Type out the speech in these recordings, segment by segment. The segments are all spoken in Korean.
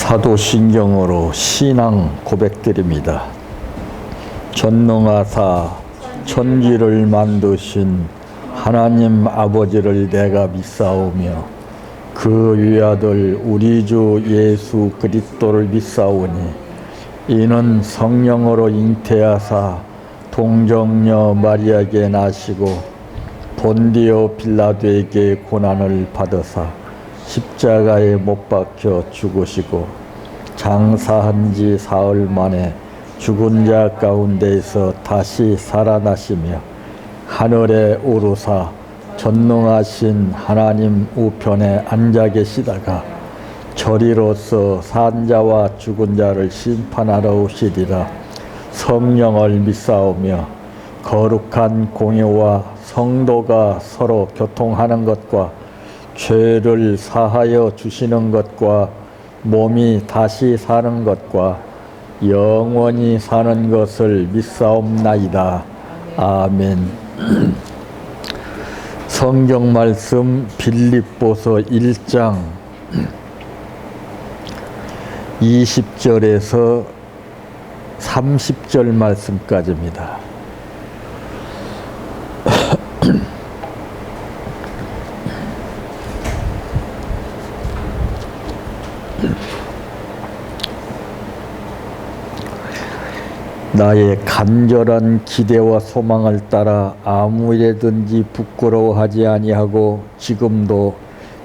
사도신경으로 신앙 고백드립니다. 전능하사 천지를 만드신 하나님 아버지를 내가 믿사오며 그 위아들 우리 주 예수 그리스도를 믿사오니 이는 성령으로 잉태하사 동정녀 마리아에게 나시고 본디오 빌라도에게 고난을 받으사 십자가에 못 박혀 죽으시고 장사한 지 사흘 만에 죽은 자 가운데에서 다시 살아나시며 하늘에 오르사 전능하신 하나님 우편에 앉아 계시다가 저리로서 산자와 죽은 자를 심판하러 오시리라. 성령을 믿사오며 거룩한 공예와 성도가 서로 교통하는 것과 죄를 사하여 주시는 것과 몸이 다시 사는 것과 영원히 사는 것을 믿사옵나이다. 아멘. 성경 말씀 빌립보서 1장 20절에서 30절 말씀까지입니다. 나의 간절한 기대와 소망을 따라 아무 일에든지 부끄러워하지 아니하고 지금도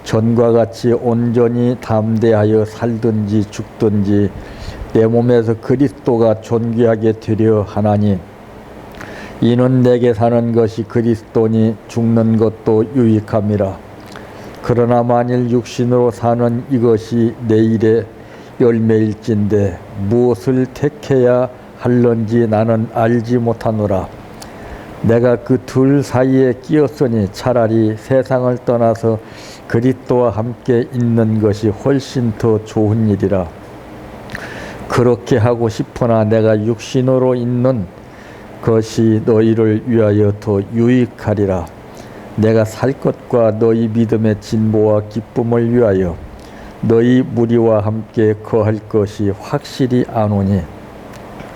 전과 같이 온전히 담대하여 살든지 죽든지 내 몸에서 그리스도가 존귀하게 되려 하나니 이는 내게 사는 것이 그리스도니 죽는 것도 유익함이라. 그러나 만일 육신으로 사는 이것이 내일의 열매일진데 무엇을 택해야 할런지 나는 알지 못하노라. 내가 그 둘 사이에 끼었으니 차라리 세상을 떠나서 그리스도와 함께 있는 것이 훨씬 더 좋은 일이라. 그렇게 하고 싶으나 내가 육신으로 있는 것이 너희를 위하여 더 유익하리라. 내가 살 것과 너희 믿음의 진보와 기쁨을 위하여 너희 무리와 함께 거할 것이 확실히 아노니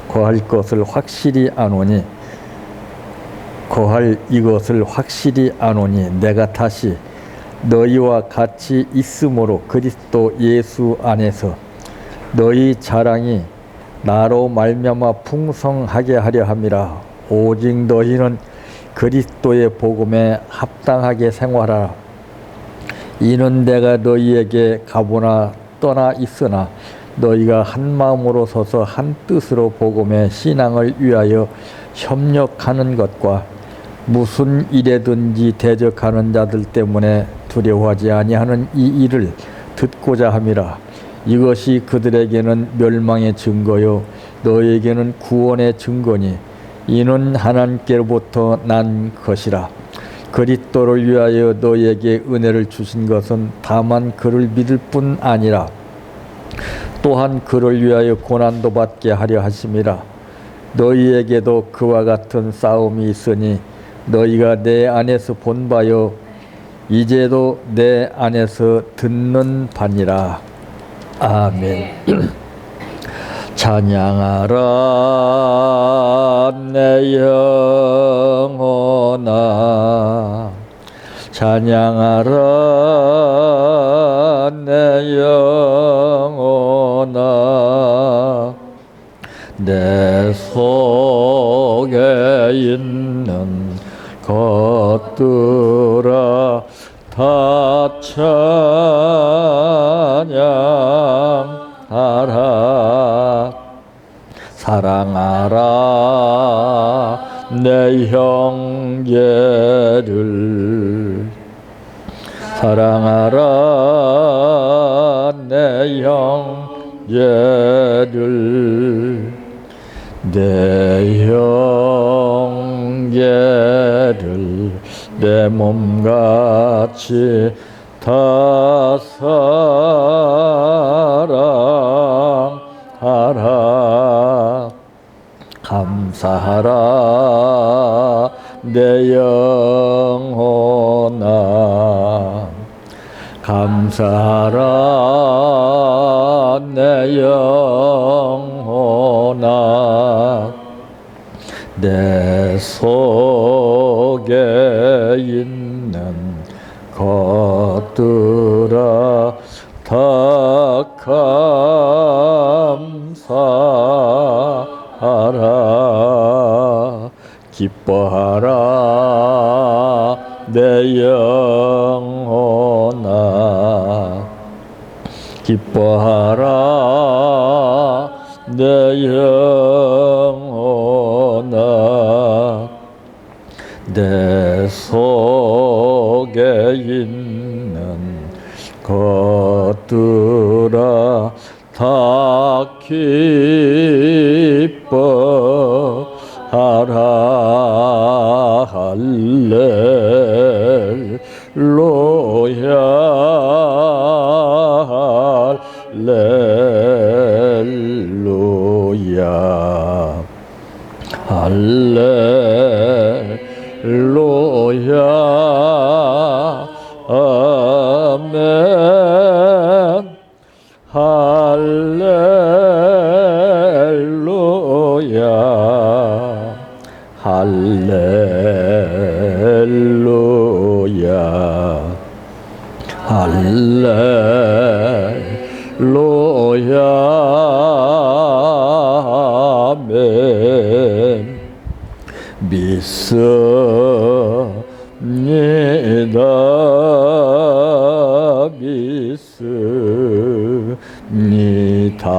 거할 이것을 확실히 아노니 내가 다시 너희와 같이 있으므로 그리스도 예수 안에서 너희 자랑이 나로 말미암아 풍성하게 하려 함이라. 오직 너희는 그리스도의 복음에 합당하게 생활하라. 이는 내가 너희에게 가보나 떠나 있으나 너희가 한 마음으로 서서 한 뜻으로 복음의 신앙을 위하여 협력하는 것과 무슨 일에든지 대적하는 자들 때문에 두려워하지 아니하는 이 일을 듣고자 함이라. 이것이 그들에게는 멸망의 증거요 너희에게는 구원의 증거니 이는 하나님께로부터 난 것이라. 그리스도를 위하여 너희에게 은혜를 주신 것은 다만 그를 믿을 뿐 아니라 또한 그를 위하여 고난도 받게 하려 하심이라. 너희에게도 그와 같은 싸움이 있으니 너희가 내 안에서 본 바요 이제도 내 안에서 듣는 바니라. 아멘. 찬양하라 내 영혼아 찬양하라 내 영혼아 내 속에 있는 것들아 다 찬양하라. 사랑하라 내 형제를 사랑하라 내 형제를 내 형제를 내 몸같이 다 사랑하라. 감사하라 내 영혼아 감사하라 내 영혼아 내 속에 있는 것들아 다 감사하라 기뻐하라 내 영혼아 기뻐하라 내 영혼아 내 속에 있는 것들아 다 기뻐하라 할렐루야 할렐루야 할렐루야 아멘 할렐루야 할렐루야 할렐루야 아멘 믿습니다 믿습니다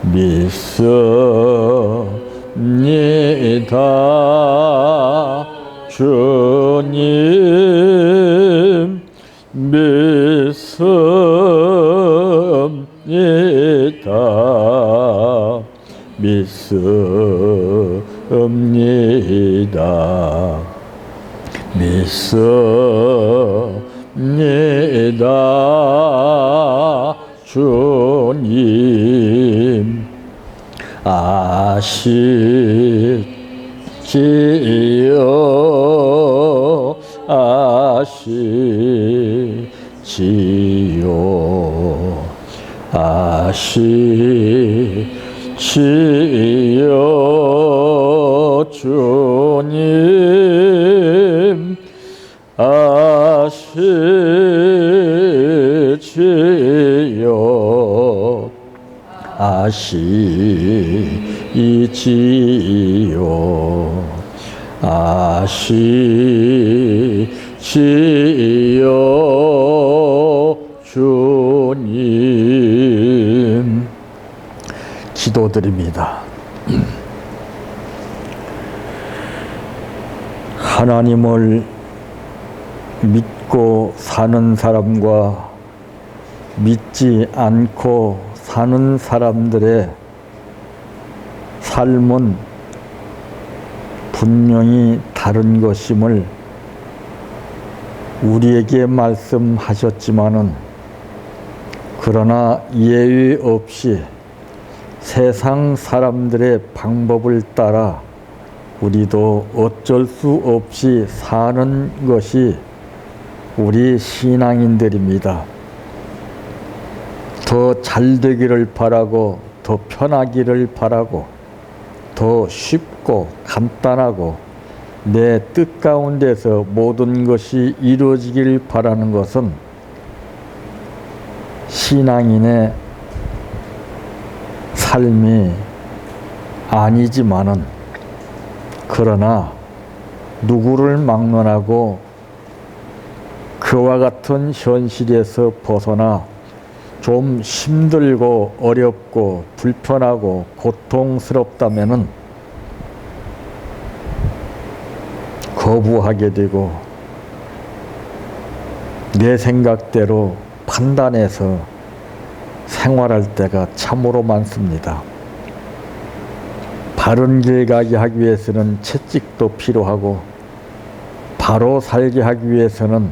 믿습니다 주님 믿습니다 믿습니다 믿습니다 주님 아시지요 아시지요 아시지요 주님 아시지요 아시지요 아시지요 주님 기도드립니다. 하나님을 믿고 사는 사람과 믿지 않고 사는 사람들의 삶은 분명히 다른 것임을 우리에게 말씀하셨지만은 그러나 예외 없이 세상 사람들의 방법을 따라 우리도 어쩔 수 없이 사는 것이 우리 신앙인들입니다. 더 잘 되기를 바라고 더 편하기를 바라고 더 쉽고 간단하고 내 뜻 가운데서 모든 것이 이루어지길 바라는 것은 신앙인의 삶이 아니지만은 그러나 누구를 막론하고 그와 같은 현실에서 벗어나 좀 힘들고 어렵고 불편하고 고통스럽다면은 거부하게 되고 내 생각대로 판단해서 생활할 때가 참으로 많습니다. 바른 길 가게 하기 위해서는 채찍도 필요하고 바로 살게 하기 위해서는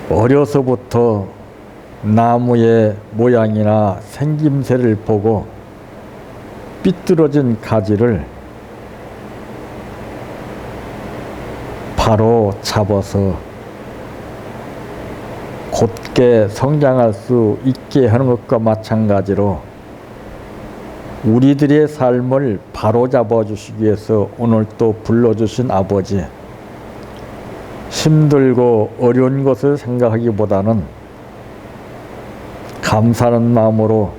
어려서부터 나무의 모양이나 생김새를 보고 삐뚤어진 가지를 바로 잡아서 곧게 성장할 수 있게 하는 것과 마찬가지로 우리들의 삶을 바로잡아 주시기 위해서 오늘 또 불러주신 아버지, 힘들고 어려운 것을 생각하기보다는 감사하는 마음으로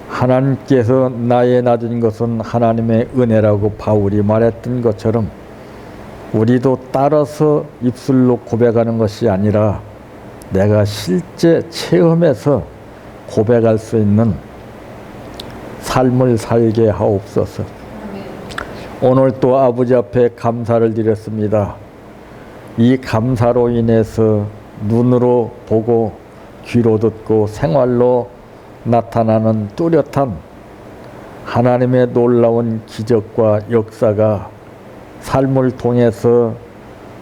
하나님께서 나의 낮은 것은 하나님의 은혜라고 바울이 말했던 것처럼 우리도 따라서 입술로 고백하는 것이 아니라 내가 실제 체험해서 고백할 수 있는 삶을 살게 하옵소서. 오늘 또 아버지 앞에 감사를 드렸습니다. 이 감사로 인해서 눈으로 보고 귀로 듣고 생활로 나타나는 뚜렷한 하나님의 놀라운 기적과 역사가 삶을 통해서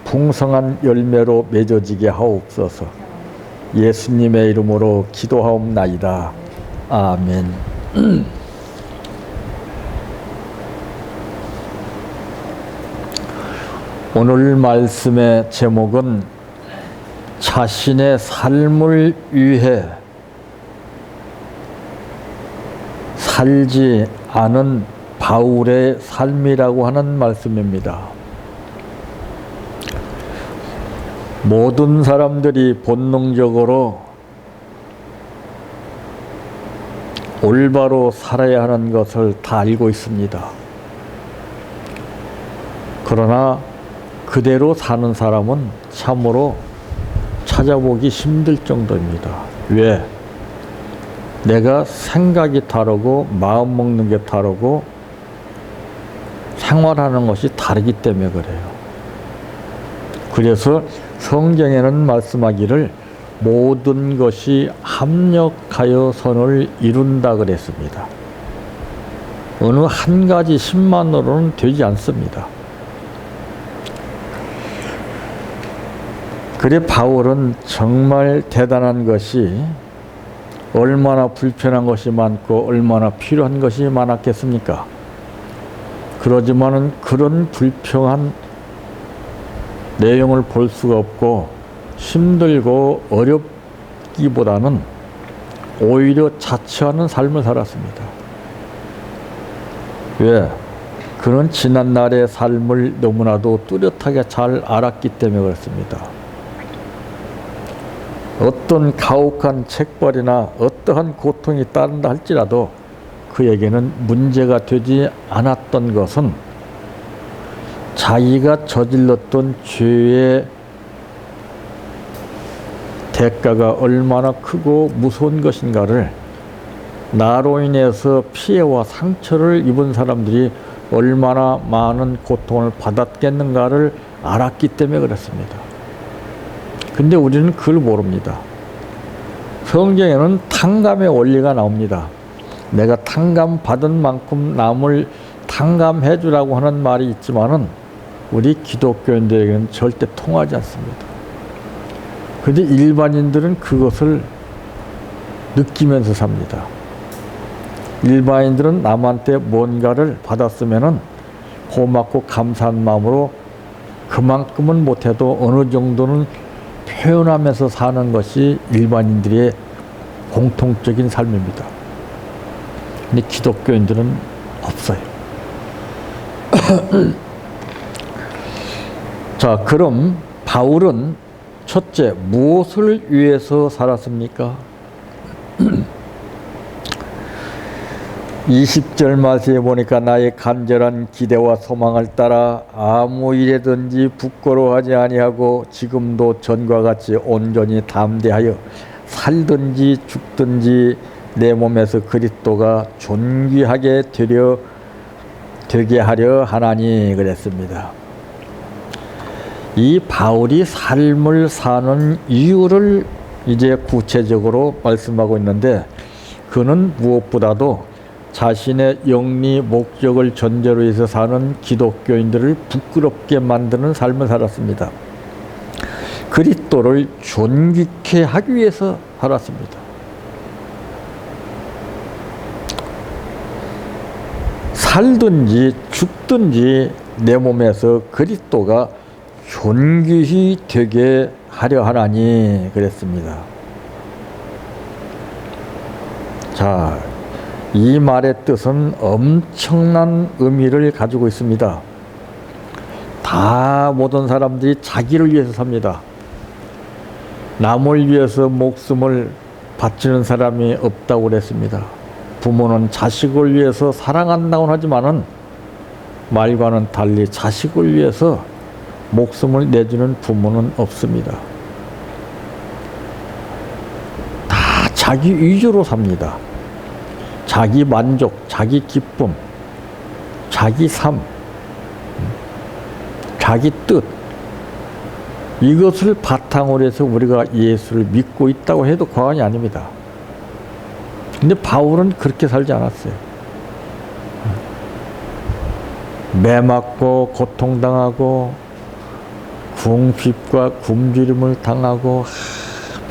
풍성한 열매로 맺어지게 하옵소서. 예수님의 이름으로 기도하옵나이다. 아멘. 오늘 말씀의 제목은 자신의 삶을 위해 살지 않은 바울의 삶이라고 하는 말씀입니다. 모든 사람들이 본능적으로 올바로 살아야 하는 것을 다 알고 있습니다. 그러나 그대로 사는 사람은 참으로 찾아보기 힘들 정도입니다. 왜? 내가 생각이 다르고 마음 먹는 게 다르고 생활하는 것이 다르기 때문에 그래요. 그래서 성경에는 말씀하기를 모든 것이 합력하여 선을 이룬다 그랬습니다. 어느 한 가지 힘만으로는 되지 않습니다. 그래 바울은 정말 대단한 것이 얼마나 불편한 것이 많고 얼마나 필요한 것이 많았겠습니까? 그러지만은 그런 불평한 내용을 볼 수가 없고 힘들고 어렵기보다는 오히려 자처하는 삶을 살았습니다. 왜? 그는 지난날의 삶을 너무나도 뚜렷하게 잘 알았기 때문에 그렇습니다. 어떤 가혹한 책벌이나 어떠한 고통이 따른다 할지라도 그에게는 문제가 되지 않았던 것은 자기가 저질렀던 죄의 대가가 얼마나 크고 무서운 것인가를, 나로 인해서 피해와 상처를 입은 사람들이 얼마나 많은 고통을 받았겠는가를 알았기 때문에 그렇습니다. 근데 우리는 그걸 모릅니다. 성경에는 탕감의 원리가 나옵니다. 내가 탕감 받은 만큼 남을 탕감해 주라고 하는 말이 있지만은 우리 기독교인들에게는 절대 통하지 않습니다. 그런데 일반인들은 그것을 느끼면서 삽니다. 일반인들은 남한테 뭔가를 받았으면은 고맙고 감사한 마음으로 그만큼은 못해도 어느 정도는 표현하면서 사는 것이 일반인들의 공통적인 삶입니다. 근데 기독교인들은 없어요. 자, 그럼 바울은 첫째, 무엇을 위해서 살았습니까? 20절 말씀에 보니까 나의 간절한 기대와 소망을 따라 아무 일에든지 부끄러워하지 아니하고 지금도 전과 같이 온전히 담대하여 살든지 죽든지 내 몸에서 그리스도가 존귀하게 되게 하려 하나니 그랬습니다. 이 바울이 삶을 사는 이유를 이제 구체적으로 말씀하고 있는데, 그는 무엇보다도 자신의 영리 목적을 전제로 해서 사는 기독교인들을 부끄럽게 만드는 삶을 살았습니다. 그리스도를 존귀케 하기 위해서 살았습니다. 살든지 죽든지 내 몸에서 그리스도가 존귀히 되게 하려 하나니 그랬습니다. 자, 이 말의 뜻은 엄청난 의미를 가지고 있습니다. 다 모든 사람들이 자기를 위해서 삽니다. 남을 위해서 목숨을 바치는 사람이 없다고 그랬습니다. 부모는 자식을 위해서 사랑한다고 하지만은 말과는 달리 자식을 위해서 목숨을 내주는 부모는 없습니다. 다 자기 위주로 삽니다. 자기 만족, 자기 기쁨, 자기 삶, 자기 뜻, 이것을 바탕으로 해서 우리가 예수를 믿고 있다고 해도 과언이 아닙니다. 근데 바울은 그렇게 살지 않았어요. 매맞고 고통당하고 궁핍과 굶주림을 당하고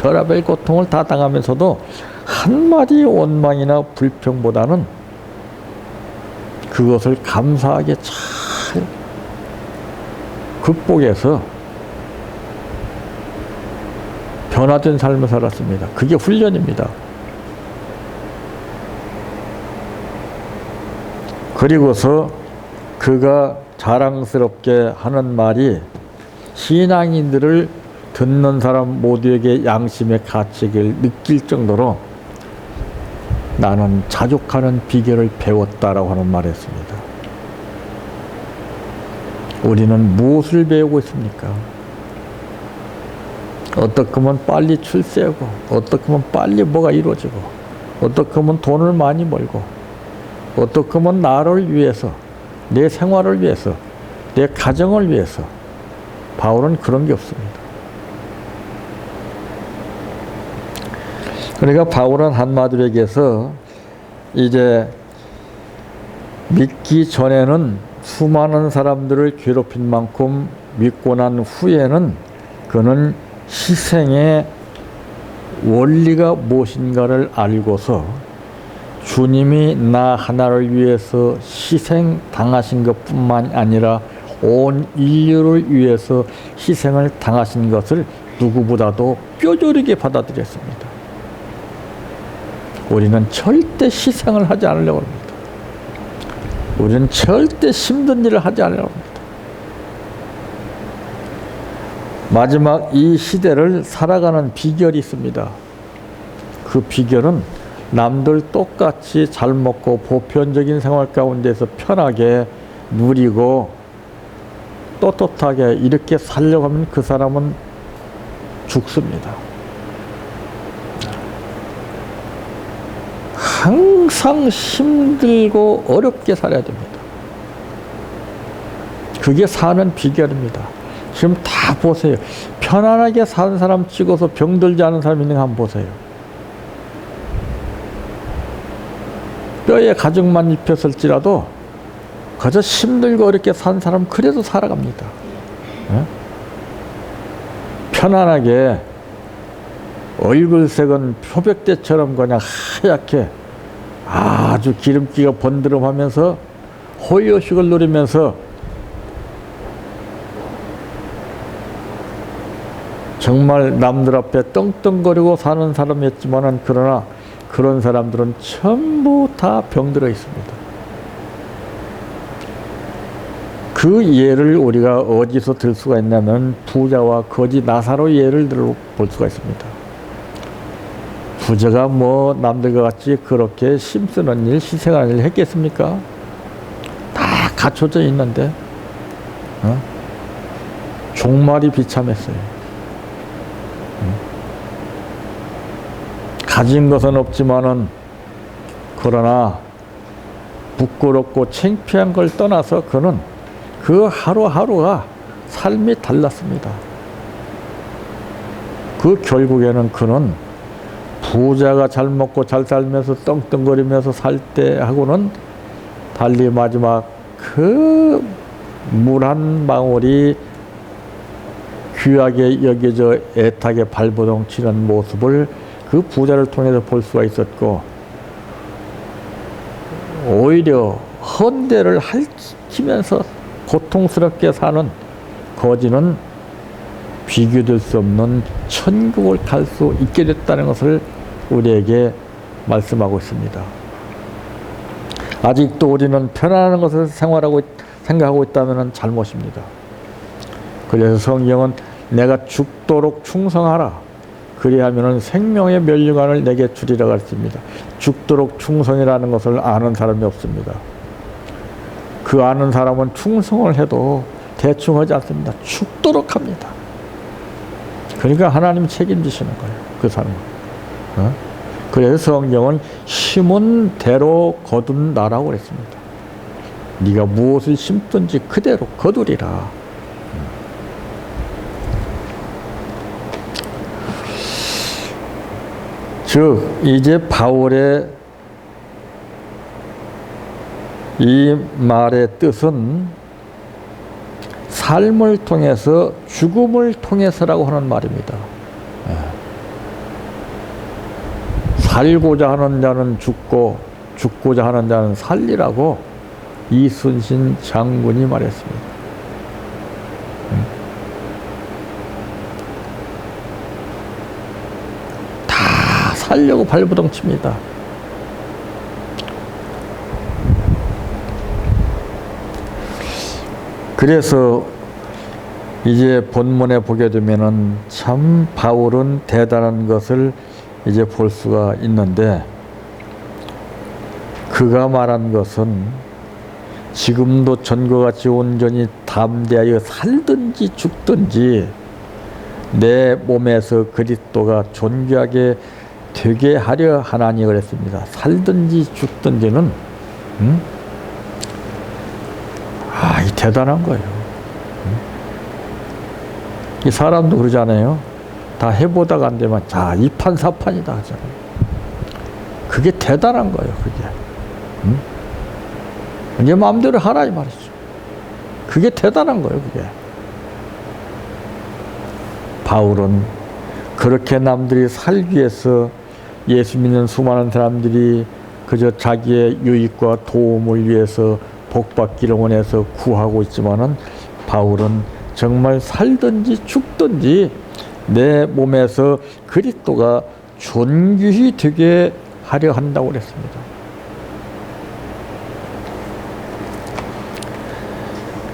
별의별 고통을 다 당하면서도 한마디 원망이나 불평보다는 그것을 감사하게 잘 극복해서 변화된 삶을 살았습니다. 그게 훈련입니다. 그리고서 그가 자랑스럽게 하는 말이 신앙인들을 듣는 사람 모두에게 양심의 가책을 느낄 정도로 나는 자족하는 비결을 배웠다라고 하는 말했습니다. 우리는 무엇을 배우고 있습니까? 어떻게 하면 빨리 출세하고, 어떻게 하면 빨리 뭐가 이루어지고, 어떻게 하면 돈을 많이 벌고, 어떻게 하면 나를 위해서, 내 생활을 위해서, 내 가정을 위해서. 바울은 그런 게 없습니다. 그러니까 바울은 한마디로 얘기해서 이제 믿기 전에는 수많은 사람들을 괴롭힌 만큼 믿고 난 후에는 그는 희생의 원리가 무엇인가를 알고서 주님이 나 하나를 위해서 희생 당하신 것뿐만 아니라 온 인류를 위해서 희생을 당하신 것을 누구보다도 뼈저리게 받아들였습니다. 우리는 절대 희생을 하지 않으려고 합니다. 우리는 절대 힘든 일을 하지 않으려고 합니다. 마지막 이 시대를 살아가는 비결이 있습니다. 그 비결은 남들 똑같이 잘 먹고 보편적인 생활 가운데서 편하게 누리고 떳떳하게 이렇게 살려고 하면 그 사람은 죽습니다. 항상 힘들고 어렵게 살아야 됩니다. 그게 사는 비결입니다. 지금 다 보세요. 편안하게 사는 사람 찍어서 병들지 않은 사람 있는 거 한번 보세요. 뼈에 가죽만 입혔을지라도 그저 힘들고 어렵게 산 사람 그래도 살아갑니다. 편안하게 얼굴색은 표백대처럼 그냥 하얗게 아주 기름기가 번드름하면서 호의호식을 누리면서 정말 남들 앞에 떵떵거리고 사는 사람이었지만은 그러나 그런 사람들은 전부 다 병들어 있습니다. 그 예를 우리가 어디서 들 수가 있냐면 부자와 거지 나사로 예를 들어볼 수가 있습니다. 부자가 뭐 남들과 같이 그렇게 힘쓰는 일, 희생하는 일 했겠습니까? 다 갖춰져 있는데 종말이 비참했어요. 가진 것은 없지만은 그러나 부끄럽고 창피한 걸 떠나서 그는 그 하루하루가 삶이 달랐습니다. 그 결국에는 그는 부자가 잘 먹고 잘 살면서 떵떵거리면서 살 때하고는 달리 마지막 그 물 한 방울이 귀하게 여겨져 애타게 발버둥 치는 모습을 그 부자를 통해서 볼 수가 있었고, 오히려 헌대를 핥히면서 고통스럽게 사는 거지는 비교될 수 없는 천국을 갈 수 있게 됐다는 것을 우리에게 말씀하고 있습니다. 아직도 우리는 편안한 것을 생각하고 있다면 잘못입니다. 그래서 성경은 내가 죽도록 충성하라. 그리하면 생명의 면류관을 내게 주리라고 했습니다. 죽도록 충성이라는 것을 아는 사람이 없습니다. 그 아는 사람은 충성을 해도 대충 하지 않습니다. 죽도록 합니다. 그러니까 하나님 책임지시는 거예요. 그 사람은. 그래서 성경은 심은 대로 거둔다라고 그랬습니다. 네가 무엇을 심든지 그대로 거두리라. 즉 이제 바울의 이 말의 뜻은 삶을 통해서 죽음을 통해서라고 하는 말입니다. 살고자 하는 자는 죽고 죽고자 하는 자는 살리라고 이순신 장군이 말했습니다. 다 살려고 발버둥 칩니다. 그래서 이제 본문에 보게 되면은 참 바울은 대단한 것을 이제 볼 수가 있는데, 그가 말한 것은 지금도 전과 같이 온전히 담대하여 살든지 죽든지 내 몸에서 그리스도가 존귀하게 되게 하려 하나니 그랬습니다. 살든지 죽든지는 이 대단한 거예요. 이 사람도 그러잖아요. 다 해보다가 안 되면 자, 이판사판이다 하잖아요. 그게 대단한 거예요. 그게 네 마음대로 하라 이 말이죠. 그게 대단한 거예요. 그게. 바울은 그렇게 남들이 살기 위해서 예수 믿는 수많은 사람들이 그저 자기의 유익과 도움을 위해서 복받기를 원해서 구하고 있지만은, 바울은 정말 살든지 죽든지 내 몸에서 그리스도가 존귀히 되게 하려 한다고 그랬습니다.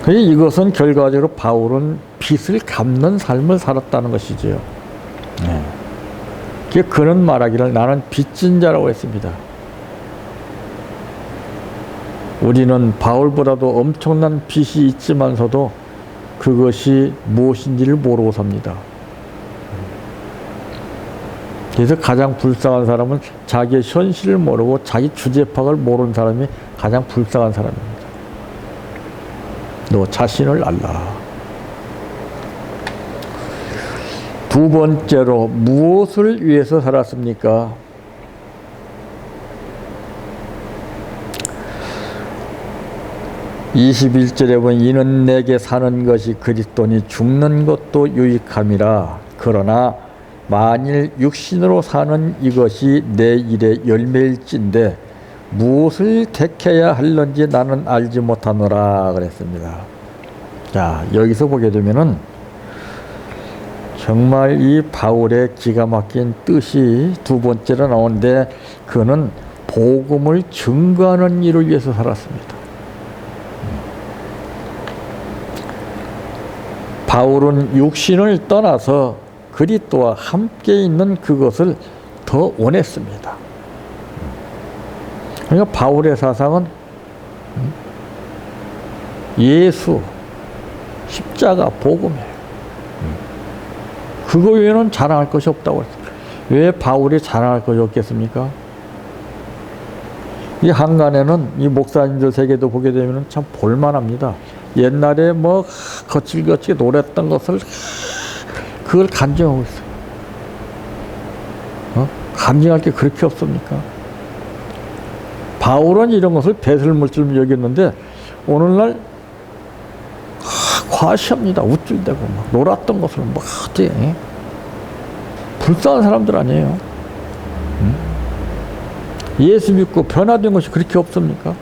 이것은 결과적으로 바울은 빚을 갚는 삶을 살았다는 것이지요. 그는 말하기를 나는 빚진 자라고 했습니다. 우리는 바울보다도 엄청난 빚이 있지만서도 그것이 무엇인지를 모르고 삽니다. 그래서 가장 불쌍한 사람은 자기의 현실을 모르고 자기 주제팍을 모르는 사람이 가장 불쌍한 사람입니다. 너 자신을 알라. 두 번째로 무엇을 위해서 살았습니까? (21절에) 보면 이는 내게 사는 것이 그리스도니 죽는 것도 유익함이라. 그러나 만일 육신으로 사는 이것이 내 일의 열매일진데 무엇을 택해야 할는지 나는 알지 못하노라 그랬습니다. 자, 여기서 보게 되면은 정말 이 바울의 기가 막힌 뜻이 두 번째로 나오는데, 그는 복음을 증거하는 일을 위해서 살았습니다. 바울은 육신을 떠나서 그리스도와 함께 있는 그것을 더 원했습니다. 그러니까 바울의 사상은 예수, 십자가, 복음이에요. 그거 외에는 자랑할 것이 없다고 했어요. 왜 바울이 자랑할 것이 없겠습니까? 이 한간에는 이 목사님들 세계도 보게 되면 참 볼만합니다. 옛날에 뭐 거칠거칠게 노랬던 것을 그걸 간증하고 있어요. 간증할 게 그렇게 없습니까? 바울은 이런 것을 배설물 줄 여겼는데 오늘날 과시합니다. 우쭐대고 막 놀았던 것을 막 어떻게 불쌍한 사람들 아니에요. 예수 믿고 변화된 것이 그렇게 없습니까?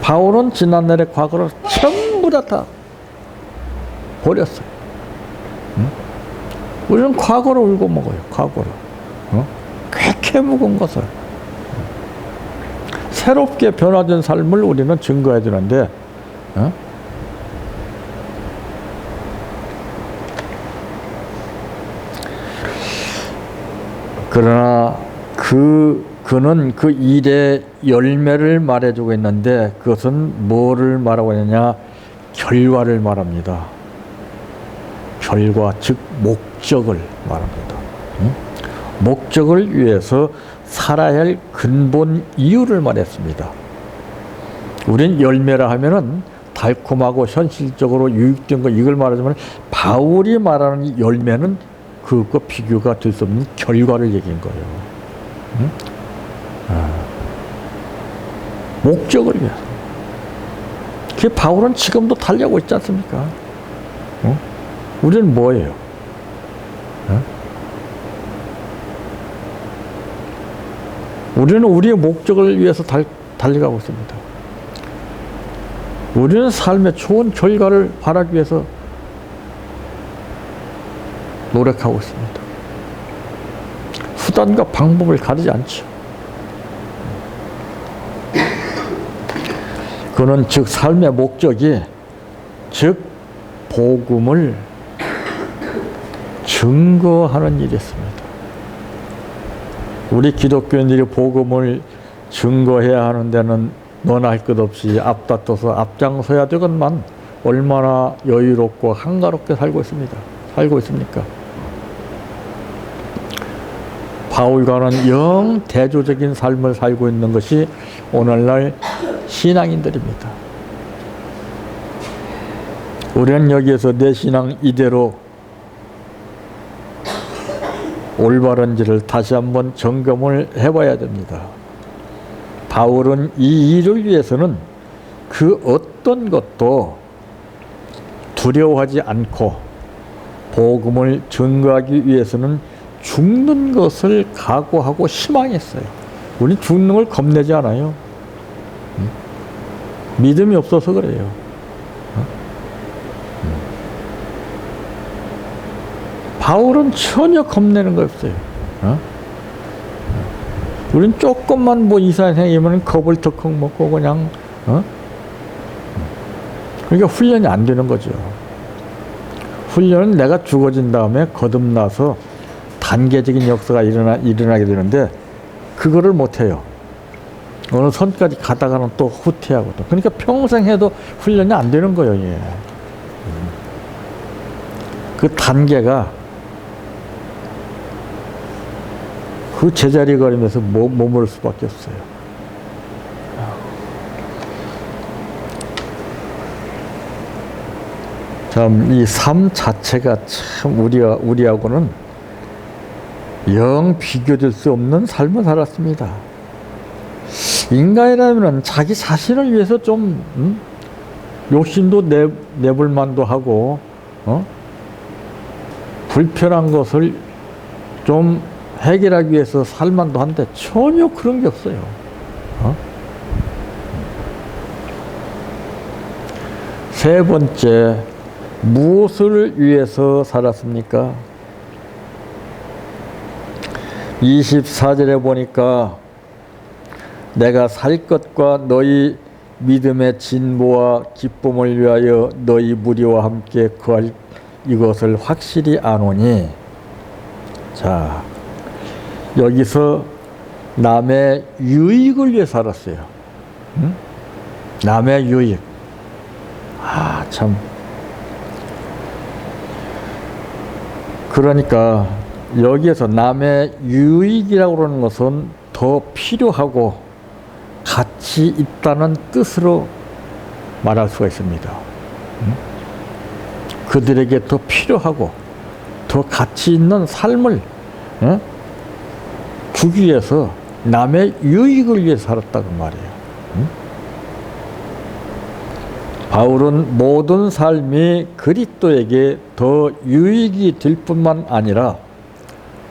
바울은 지난날의 과거를 전부 다 버렸어요. 우리는 과거를 울고 먹어요. 과거를. 꽤 이렇게 묵은 것을 새롭게 변화된 삶을 우리는 증거해야 되는데, 그러나 그는 그 일의 열매를 말해주고 있는데, 그것은 뭐를 말하고 있느냐? 결과를 말합니다. 결과, 즉 목적을 말합니다. 목적을 위해서 살아야 할 근본 이유를 말했습니다. 우린 열매라 하면은 달콤하고 현실적으로 유익된 거, 이걸 말하자면, 바울이 말하는 이 열매는 그것과 비교가 될 수 없는 결과를 얘기한 거예요. 목적을 위해서. 그 바울은 지금도 달려고 있지 않습니까? 우리는 뭐예요? 우리는 우리의 목적을 위해서 달려가고 있습니다. 우리는 삶의 좋은 결과를 바라기 위해서 노력하고 있습니다. 수단과 방법을 가리지 않죠. 그는 즉 삶의 목적이, 즉 복음을 증거하는 일이었습니다. 우리 기독교인들이 복음을 증거해야 하는 데는 너나 할 것 없이 앞다퉈서 앞장서야 되건만 얼마나 여유롭고 한가롭게 살고 있습니까? 바울과는 영 대조적인 삶을 살고 있는 것이 오늘날 신앙인들입니다. 우리는 여기에서 내 신앙 이대로 올바른지를 다시 한번 점검을 해봐야 됩니다. 바울은 이 일을 위해서는 그 어떤 것도 두려워하지 않고 복음을 증거하기 위해서는 죽는 것을 각오하고 희망했어요. 우리 죽는 걸 겁내지 않아요. 믿음이 없어서 그래요. 바울은 전혀 겁내는 거 없어요. 우린 조금만 뭐 이상한 생기면 겁을 덜컥 먹고 그냥, 그러니까 훈련이 안 되는 거죠. 훈련은 내가 죽어진 다음에 거듭나서 단계적인 역사가 일어나게 되는데, 그거를 못해요. 어느 선까지 가다가는 또 후퇴하거든. 그러니까 평생 해도 훈련이 안 되는 거예요. 예. 그 단계가 그 제자리 걸으면서 머무를 수밖에 없어요. 참, 이 삶 자체가 참 우리하고는 영 비교될 수 없는 삶을 살았습니다. 인간이라면 자기 자신을 위해서 좀 욕심도 내볼 만도 하고, 불편한 것을 좀 해결하기 위해서 살만도 한데 전혀 그런 게 없어요. 세 번째, 무엇을 위해서 살았습니까? 24절에 보니까 내가 살 것과 너희 믿음의 진보와 기쁨을 위하여 너희 무리와 함께 거할 이것을 확실히 아노니. 자, 여기서 남의 유익을 위해 살았어요. 남의 유익. 참. 그러니까 여기에서 남의 유익이라고 그러는 것은 더 필요하고 가치 있다는 뜻으로 말할 수가 있습니다. 그들에게 더 필요하고 더 가치 있는 삶을 주기 위해서 남의 유익을 위해 살았다고 말이에요. 바울은 모든 삶이 그리스도에게 더 유익이 될 뿐만 아니라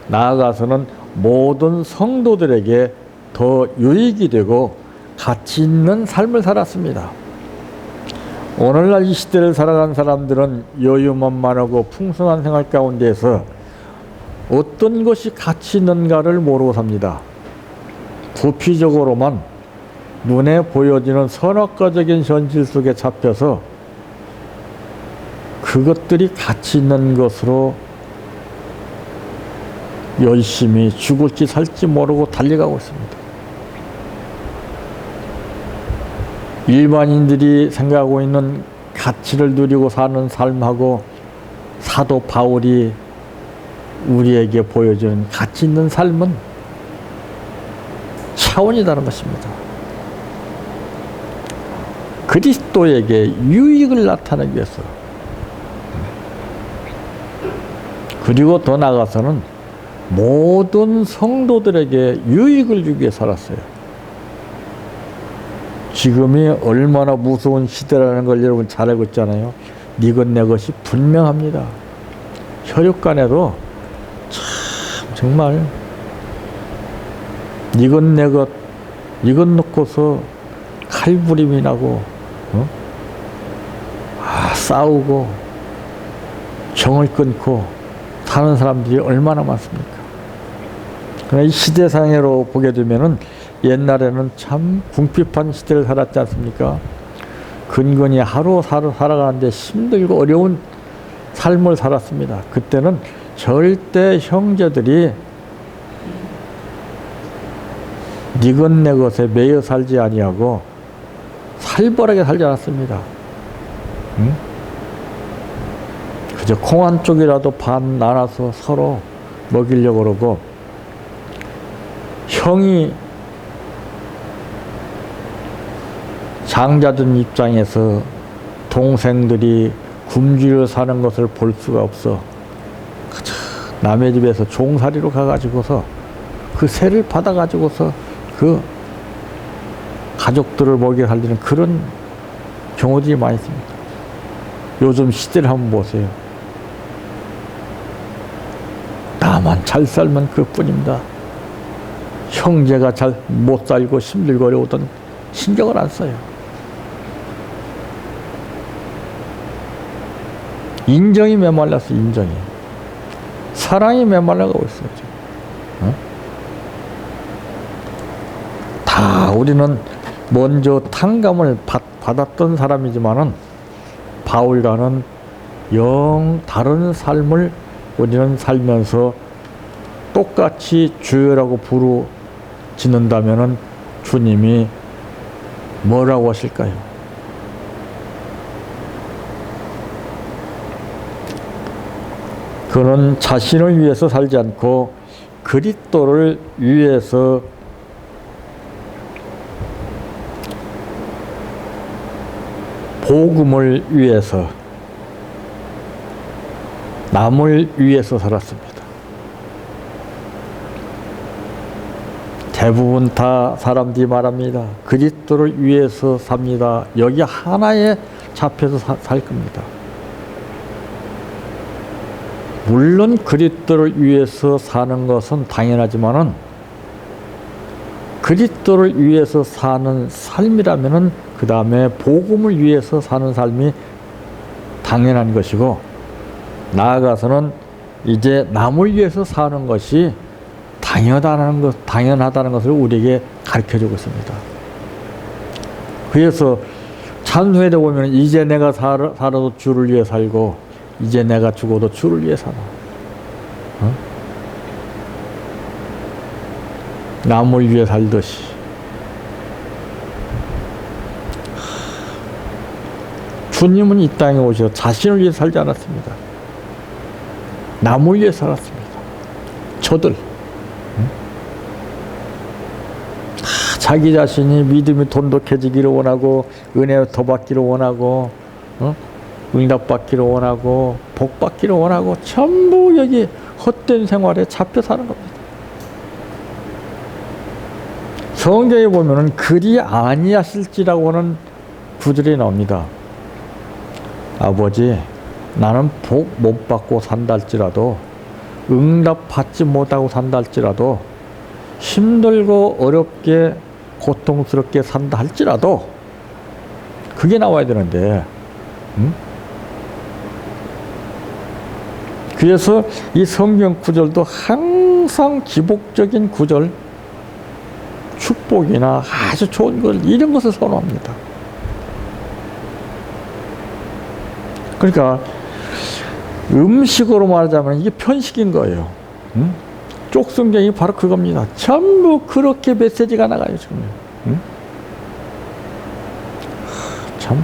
나아가서는 모든 성도들에게 더 유익이 되고 가치 있는 삶을 살았습니다. 오늘날 이 시대를 살아가는 사람들은 여유만만하고 풍성한 생활 가운데에서 어떤 것이 가치 있는가를 모르고 삽니다. 부피적으로만 눈에 보여지는 선악과적인 현실 속에 잡혀서 그것들이 가치 있는 것으로 열심히 죽을지 살지 모르고 달려가고 있습니다. 일반인들이 생각하고 있는 가치를 누리고 사는 삶하고 사도 바울이 우리에게 보여준 가치 있는 삶은 차원이 다른 것입니다. 그리스도에게 유익을 나타내기 위해서, 그리고 더 나아가서는 모든 성도들에게 유익을 주기 위해 살았어요. 지금이 얼마나 무서운 시대라는 걸 여러분 잘 알고 있잖아요. 니것 내 것이 분명합니다. 혈육 간에도 참 정말 니것 내 것 이것 놓고서 칼부림이 나고 싸우고 정을 끊고 사는 사람들이 얼마나 많습니까? 그러나 이 시대상으로 보게 되면은 옛날에는 참 궁핍한 시대를 살았지 않습니까? 근근히 하루 살아가는데 힘들고 어려운 삶을 살았습니다. 그때는 절대 형제들이 니것 내 것에 매여 살지 아니하고 살벌하게 살지 않았습니다. 응? 그저 콩 한 쪽이라도 반 나눠서 서로 먹이려고 그러고, 형이 장자된 입장에서 동생들이 굶주려 사는 것을 볼 수가 없어 남의 집에서 종살이로 가가지고서 그 세를 받아가지고서 그 가족들을 먹여 살리는 그런 경우들이 많이 있습니다. 요즘 시대를 한번 보세요. 나만 잘 살면 그뿐입니다. 형제가 잘 못 살고 힘들고 어려우던 신경을 안 써요. 인정이 메말라서 인정이. 사랑이 메말라가고 있어요. 어? 다 우리는 먼저 탕감을 받았던 사람이지만은 바울과는 영 다른 삶을 우리는 살면서 똑같이 주여라고 부르짖는다면은 주님이 뭐라고 하실까요? 그는 자신을 위해서 살지 않고 그리스도를 위해서 복음을 위해서 남을 위해서 살았습니다. 대부분 다 사람들이 말합니다. 그리스도를 위해서 삽니다. 여기 하나에 잡혀서 살 겁니다. 물론 그리스도를 위해서 사는 것은 당연하지만은 그리스도를 위해서 사는 삶이라면은 그 다음에 복음을 위해서 사는 삶이 당연한 것이고, 나아가서는 이제 남을 위해서 사는 것이 당연하다는 것을 우리에게 가르쳐주고 있습니다. 그래서 찬송에도 보면 이제 내가 살아도 주를 위해 살고 이제 내가 죽어도 주를 위해 사나. 남을 위해 살듯이. 주님은 이 땅에 오셔 자신을 위해 살지 않았습니다. 남을 위해 살았습니다. 저들. 자기 자신이 믿음이 돈독해지기를 원하고 은혜 더 받기를 원하고 응답받기를 원하고 복받기를 원하고 전부 여기 헛된 생활에 잡혀 사는 겁니다. 성경에 보면은 그리 아니하실지라고 하는 구절이 나옵니다. 아버지, 나는 복 못 받고 산다 할지라도, 응답 받지 못하고 산다 할지라도, 힘들고 어렵게 고통스럽게 산다 할지라도, 그게 나와야 되는데, 그래서 이 성경 구절도 항상 기복적인 구절, 축복이나 아주 좋은 것, 이런 것을 선호합니다. 그러니까 음식으로 말하자면 이게 편식인 거예요. 쪽성경이 바로 그겁니다. 전부 그렇게 메시지가 나가요, 지금. 참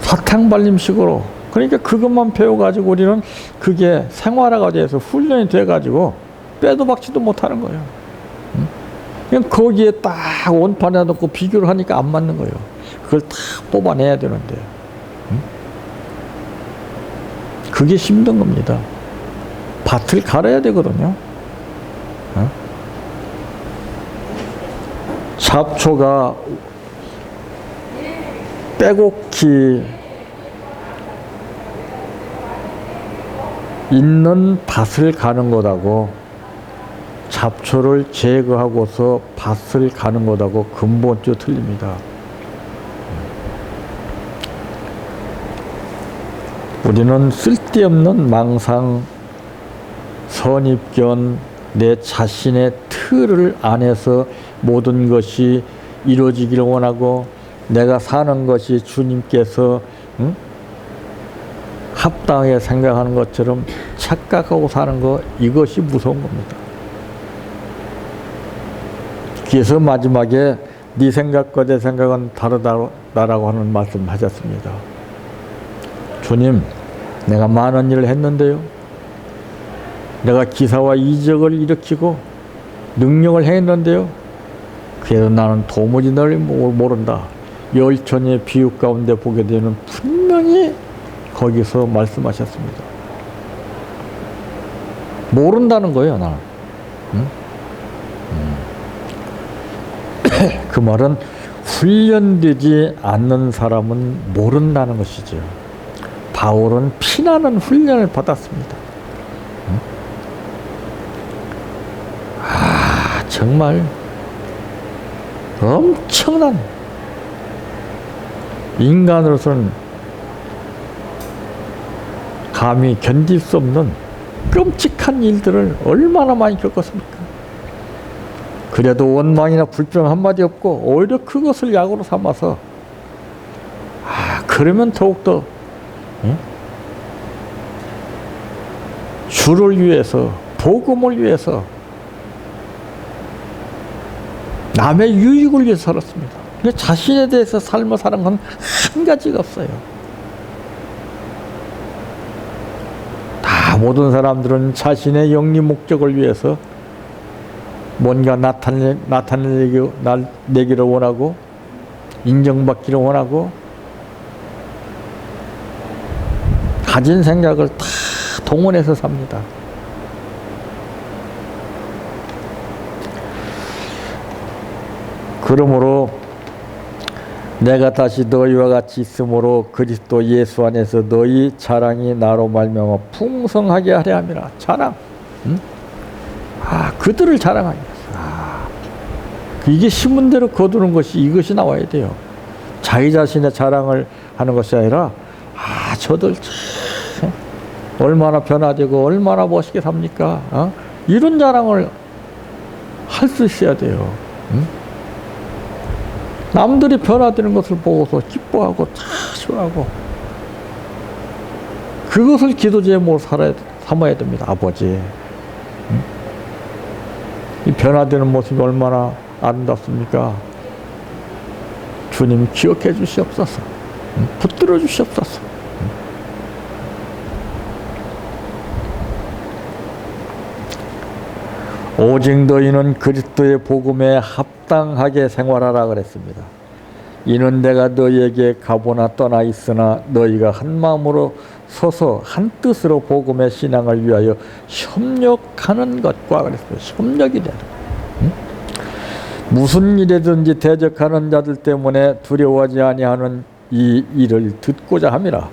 사탕발림식으로. 그러니까 그것만 배워가지고 우리는 그게 생활화가 돼서 훈련이 돼가지고 빼도 박지도 못하는 거예요. 그냥 거기에 딱 원판에 놓고 비교를 하니까 안 맞는 거예요. 그걸 다 뽑아내야 되는데. 그게 힘든 겁니다. 밭을 갈아야 되거든요. 잡초가 빼곡히 있는 밭을 가는 것하고 잡초를 제거하고서 밭을 가는 것하고 근본적으로 틀립니다. 우리는 쓸데없는 망상, 선입견, 내 자신의 틀을 안에서 모든 것이 이루어지기를 원하고 내가 사는 것이 주님께서 합당하게 생각하는 것처럼 착각하고 사는 것, 이것이 무서운 겁니다. 그래서 마지막에 네 생각과 내 생각은 다르다라고 하는 말씀 하셨습니다. 주님, 내가 많은 일을 했는데요. 내가 기사와 이적을 일으키고 능력을 했는데요. 그래도 나는 도무지 널 모른다. 열천의 비유 가운데 보게 되는 분명히 거기서 말씀하셨습니다. 모른다는 거예요, 나는. 그 말은 훈련되지 않는 사람은 모른다는 것이죠. 바울은 피나는 훈련을 받았습니다. 정말 엄청난, 인간으로서는 감히 견딜 수 없는 끔찍한 일들을 얼마나 많이 겪었습니까? 그래도 원망이나 불평 한마디 없고 오히려 그것을 약으로 삼아서 그러면 더욱더 주를 위해서, 복음을 위해서, 남의 유익을 위해서 살았습니다. 자신에 대해서 삶을 사는 건 한 가지가 없어요. 다 모든 사람들은 자신의 영리 목적을 위해서 뭔가 나타내기를 원하고 인정받기를 원하고 가진 생각을 다 동원해서 삽니다. 그러므로 내가 다시 너희와 같이 있으므로 그리스도 예수 안에서 너희 자랑이 나로 말미암아 풍성하게 하려 함이라. 자랑. 그들을 자랑하기 위해서. 이게 신문대로 거두는 것이, 이것이 나와야 돼요. 자기 자신의 자랑을 하는 것이 아니라 저들 참 얼마나 변화되고 얼마나 멋있게 삽니까? 이런 자랑을 할 수 있어야 돼요. 남들이 변화되는 것을 보고서 기뻐하고 자수하고 그것을 기도 제목으로 삼아야 됩니다. 아버지, 이 변화되는 모습이 얼마나 아름답습니까? 주님 기억해 주시옵소서. 붙들어 주시옵소서. 오직 너희는 그리스도의 복음에 합당하게 생활하라 그랬습니다. 이는 내가 너희에게 가보나 떠나 있으나 너희가 한 마음으로 서서 한 뜻으로 복음의 신앙을 위하여 협력하는 것과 그랬어요. 협력이 되는. 무슨 일에든지 대적하는 자들 때문에 두려워하지 아니하는 이 일을 듣고자 함이라.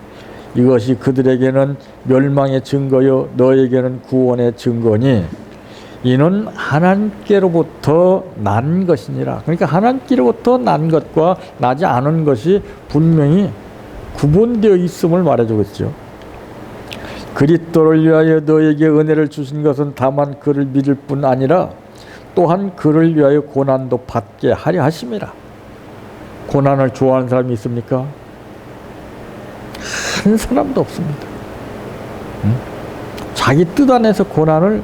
이것이 그들에게는 멸망의 증거요 너에게는 구원의 증거니 이는 하나님께로부터 난 것이니라. 그러니까 하나님께로부터 난 것과 나지 않은 것이 분명히 구분되어 있음을 말해주고 있죠. 그리스도를 위하여 너에게 은혜를 주신 것은 다만 그를 믿을 뿐 아니라 또한 그를 위하여 고난도 받게 하려 하심이라. 고난을 좋아하는 사람이 있습니까? 한 사람도 없습니다. 자기 뜻 안에서 고난을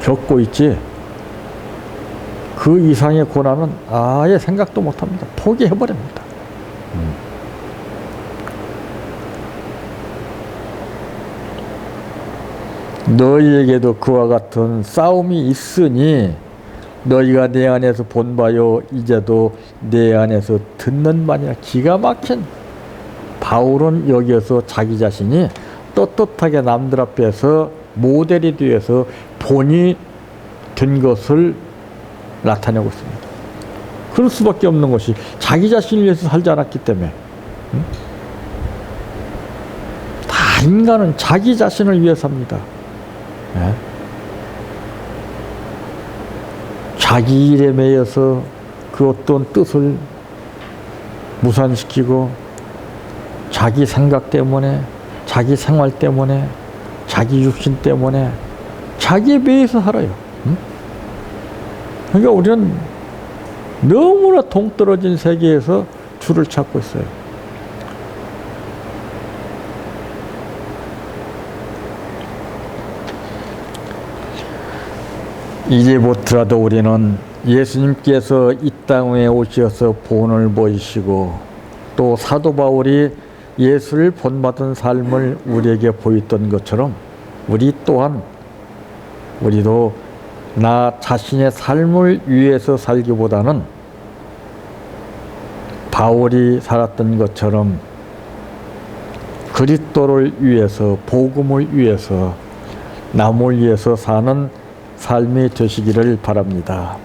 겪고 있지, 그 이상의 고난은 아예 생각도 못합니다. 포기해버립니다. 너희에게도 그와 같은 싸움이 있으니 너희가 내 안에서 본 바요 이제도 내 안에서 듣는 바니라. 기가 막힌 바울은 여기에서 자기 자신이 떳떳하게 남들 앞에서 모델이 되어서 본이 된 것을 나타내고 있습니다. 그럴 수밖에 없는 것이 자기 자신을 위해서 살지 않았기 때문에. 다 인간은 자기 자신을 위해 삽니다. 자기 일에 매여서 그 어떤 뜻을 무산시키고 자기 생각 때문에, 자기 생활 때문에, 자기 육신 때문에 자기에 매여서 살아요. 그러니까 우리는 너무나 동떨어진 세계에서 줄을 찾고 있어요. 이제부터라도 우리는 예수님께서 이 땅에 오셔서 본을 보이시고 또 사도 바울이 예수를 본받은 삶을 우리에게 보였던 것처럼 우리도 나 자신의 삶을 위해서 살기보다는 바울이 살았던 것처럼 그리스도를 위해서, 복음을 위해서, 남을 위해서 사는 삶이 되시기를 바랍니다.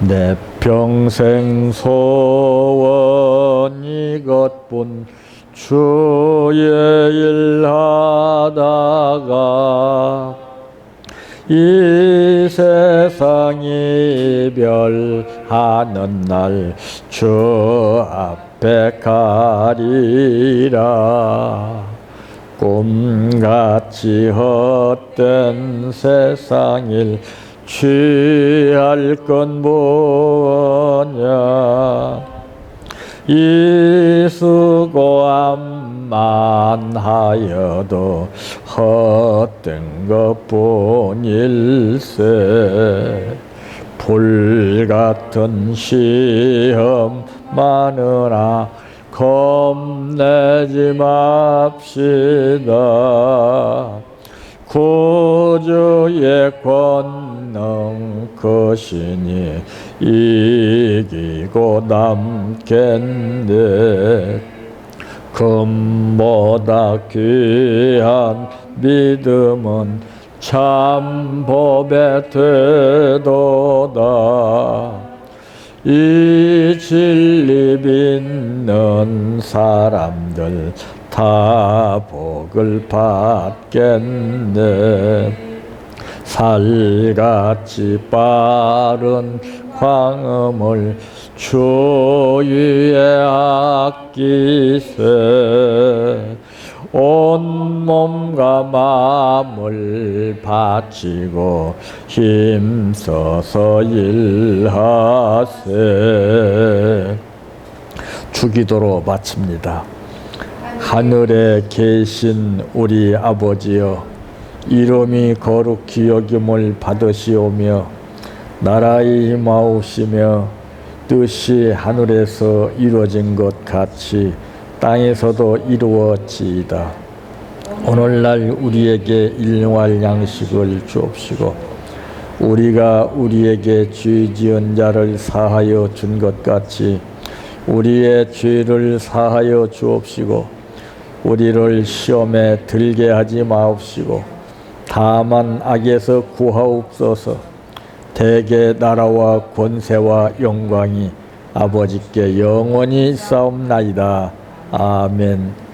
내 평생 소원 이것뿐 주의 일 하다가 이 세상 이별하는 날 주 앞에 가리라. 꿈같이 헛된 세상일 취할 건 뭐냐. 이 수고함만 하여도 헛된 것뿐일세. 불같은 시험 많으나 겁내지 맙시다. 구주의 권능 크시니 이기고 남겠네. 금보다 귀한 믿음은 참 법에 되도다. 이 진리 믿는 사람들 다 복을 받겠네. 살같이 빠른 광음을 주 위에 아끼세. 온 몸과 마음을 바치고 힘써서 일하세. 주기도로 마칩니다. 하늘에 계신 우리 아버지여, 이름이 거룩히 여김을 받으시오며 나라의 임하옵시며 뜻이 하늘에서 이루어진 것 같이 땅에서도 이루어지이다. 오늘날 우리에게 일용할 양식을 주옵시고 우리가 우리에게 죄 지은 자를 사하여 준 것 같이 우리의 죄를 사하여 주옵시고 우리를 시험에 들게 하지 마옵시고 다만 악에서 구하옵소서. 대개 나라와 권세와 영광이 아버지께 영원히 싸움나이다. 아멘.